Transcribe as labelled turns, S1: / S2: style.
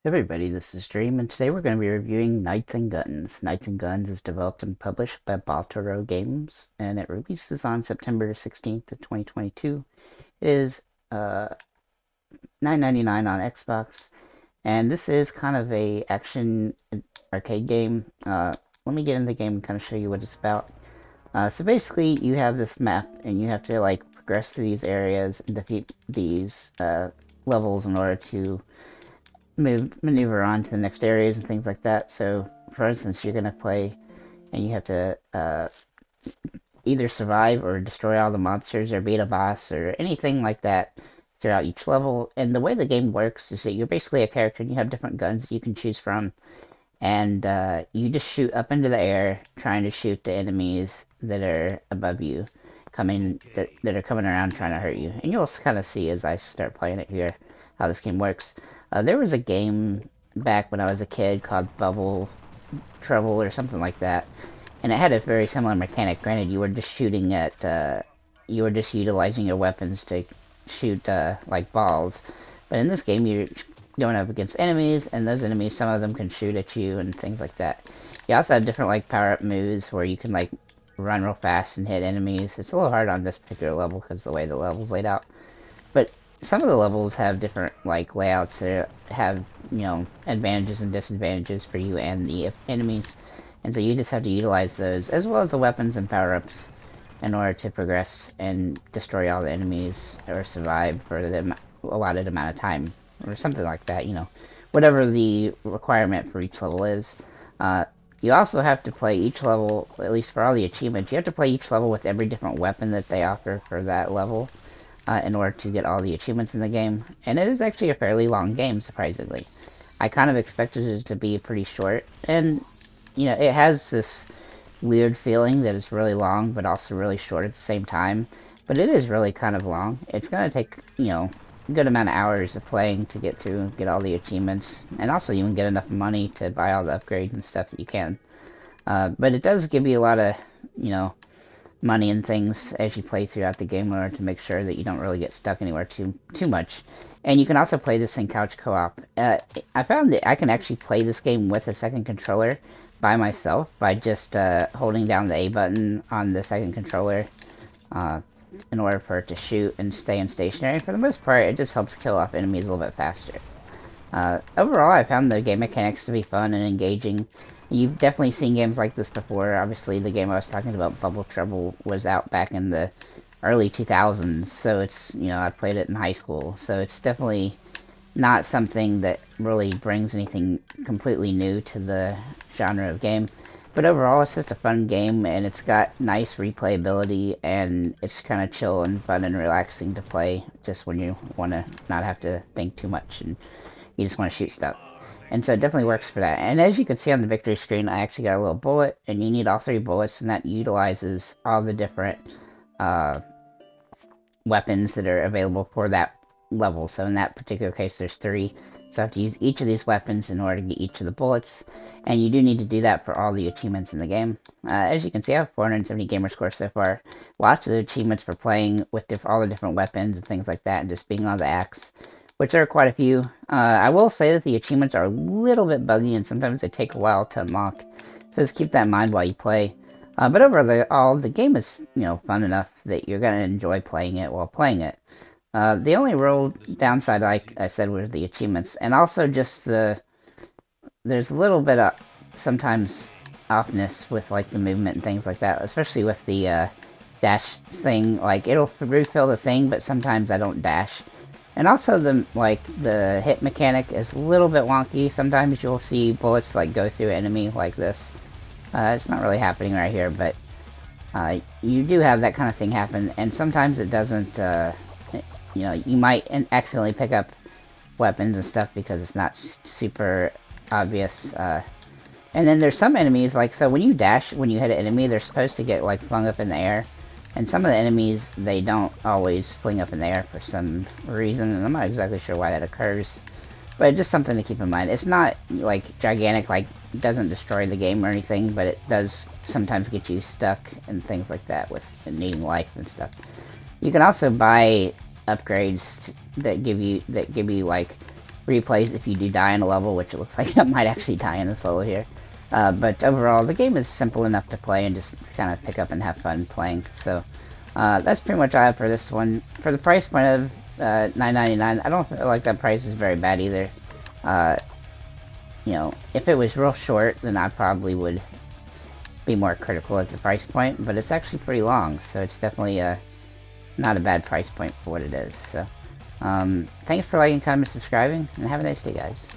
S1: Everybody, this is Dream, and today we're going to be reviewing Knights and Guns. Knights and Guns is developed and published by Baltoro Games, and it releases on September 16th of 2022. It is $9.99 on Xbox, and this is kind of a action arcade game. Let me get in the game and kind of show you what it's about. So basically, you have this map, and you have to like progress through these areas and defeat these levels in order to maneuver on to the next areas and things like that. So, for instance, you're gonna play and you have to either survive or destroy all the monsters or beat a boss or anything like that throughout each level. And the way the game works is that you're basically a character and you have different guns you can choose from, and you just shoot up into the air trying to shoot the enemies that are above you that are coming around trying to hurt you. And you'll kind of see as I start playing it here how this game works. There was a game back when I was a kid called Bubble Trouble or something like that, and it had a very similar mechanic. Granted, you were just shooting at, you were just utilizing your weapons to shoot like balls, but in this game you're going up against enemies, and those enemies, some of them can shoot at you and things like that. You also have different like power-up moves where you can like run real fast and hit enemies. It's a little hard on this particular level because of the way the level's laid out, but some of the levels have different like layouts that have, you know, advantages and disadvantages for you and the enemies, and so you just have to utilize those as well as the weapons and power-ups in order to progress and destroy all the enemies or survive for the allotted amount of time or something like that, you know, whatever the requirement for each level is. You also have to play each level, at least for all the achievements, you have to play each level with every different weapon that they offer for that level. In order to get all the achievements in the game, and it is actually a fairly long game, surprisingly. I kind of expected it to be pretty short, and, you know, it has this weird feeling that it's really long, but also really short at the same time, but it is really kind of long. It's going to take, you know, a good amount of hours of playing to get through, get all the achievements, and also even get enough money to buy all the upgrades and stuff that you can. But it does give you a lot of, you know, money and things as you play throughout the game in order to make sure that you don't really get stuck anywhere too much. And you can also play this in couch co-op. I found that I can actually play this game with a second controller by myself by just holding down the A button on the second controller in order for it to shoot and stay in stationary. For the most part, it just helps kill off enemies a little bit faster. Overall, I found the game mechanics to be fun and engaging. You've definitely seen games like this before. Obviously, the game I was talking about, Bubble Trouble, was out back in the early 2000s, so it's, you know, I played it in high school, so it's definitely not something that really brings anything completely new to the genre of game. But overall, it's just a fun game, and it's got nice replayability, and it's kind of chill and fun and relaxing to play just when you want to not have to think too much and you just want to shoot stuff. And so it definitely works for that. And as you can see on the victory screen, I actually got a little bullet, and you need all 3 bullets, and that utilizes all the different weapons that are available for that level. So in that particular case, there's 3. So I have to use each of these weapons in order to get each of the bullets, and you do need to do that for all the achievements in the game. As you can see, I have 470 gamer scores so far. Lots of achievements for playing with all the different weapons and things like that, and just being on the axe, which there are quite a few. I will say that the achievements are a little bit buggy, and sometimes they take a while to unlock, so just keep that in mind while you play. But overall, the game is, you know, fun enough that you're going to enjoy playing it while playing it. The only real downside, like I said, was the achievements, and also just there's a little bit of, sometimes, offness with, like, the movement and things like that, especially with the dash thing. Like, it'll refill the thing, but sometimes I don't dash. And also the hit mechanic is a little bit wonky. Sometimes you'll see bullets like go through an enemy like this. It's not really happening right here, but you do have that kind of thing happen. And sometimes it doesn't, you know, you might accidentally pick up weapons and stuff because it's not super obvious. And then there's some enemies, like, so when you dash, when you hit an enemy, they're supposed to get like flung up in the air. And some of the enemies, they don't always fling up in the air for some reason, and I'm not exactly sure why that occurs. But just something to keep in mind. It's not, like, gigantic, like, it doesn't destroy the game or anything, but it does sometimes get you stuck and things like that with needing life and stuff. You can also buy upgrades that give you, like, replays if you do die in a level, which it looks like I might actually die in this level here. But overall, the game is simple enough to play and just kind of pick up and have fun playing. So that's pretty much all I have for this one. For the price point of $9.99, I don't feel like that price is very bad either. You know, if it was real short, then I probably would be more critical at the price point, but it's actually pretty long, so it's definitely not a bad price point for what it is. So thanks for liking, commenting, subscribing, and have a nice day, guys.